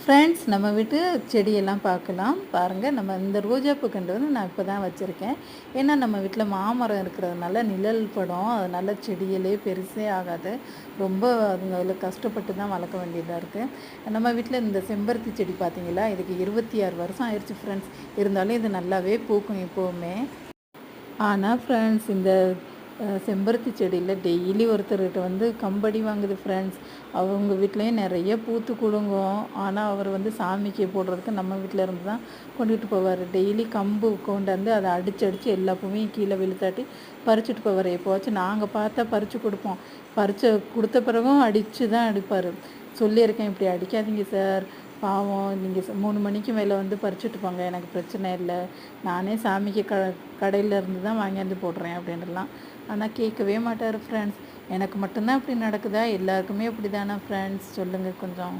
Friends, நம்ம வீட்டு செடியெல்லாம் பார்க்கலாம். பாருங்கள், நம்ம இந்த ரோஜாப்பூ கன்று வந்து நான் இப்போ தான் வச்சுருக்கேன். ஏன்னா நம்ம வீட்டில் மாமரம் இருக்கிறதுனால நிழல் படம், அதனால் செடியிலே பெருசே ஆகாது. ரொம்ப அதுங்க அதில் கஷ்டப்பட்டு தான் வளர்க்க வேண்டியதாக இருக்குது. நம்ம வீட்டில் இந்த செம்பருத்தி செடி பார்த்தீங்களா, இதுக்கு 26 வருஷம் ஆயிடுச்சு ஃப்ரெண்ட்ஸ். இருந்தாலும் இது நல்லாவே பூக்கும் எப்போவுமே. ஆனால் ஃப்ரெண்ட்ஸ், இந்த செம்பருத்தி செடியில் டெய்லி ஒருத்தர்கிட்ட வந்து கம்படி வாங்குது ஃப்ரெண்ட்ஸ். அவங்க வீட்லேயும் நிறைய பூத்து குலுங்கும். ஆனால் அவர் வந்து சாமிக்கு போடுறதுக்கு நம்ம வீட்டில் இருந்து தான் கொண்டுகிட்டு போவார். டெய்லி கம்பு கொண்டாந்து அதை அடித்து எல்லா பூவையும் கீழே விழுத்தாட்டி பறிச்சுட்டு போவார். எப்போவாச்சும் நாங்கள் பார்த்தா பறித்து கொடுப்போம். பறித்து கொடுத்த பிறகும் அடித்து தான் அடிப்பார். சொல்லியிருக்கேன், இப்படி அடிக்காதீங்க சார், பாவம், நீங்கள் 3 மணிக்கு மேலே வந்து பறிச்சுட்டு போங்க, எனக்கு பிரச்சனை இல்லை, நானே சாமிக்கு கடையில் இருந்து தான் வாங்கியாந்து போடுறேன் அப்படின்ட்டுலாம். ஆனால் கேட்கவே மாட்டார் ஃப்ரெண்ட்ஸ். எனக்கு மட்டும்தான் இப்படி நடக்குதா? எல்லாருக்குமே இப்படி தானே ஃப்ரெண்ட்ஸ்? சொல்லுங்கள் கொஞ்சம்.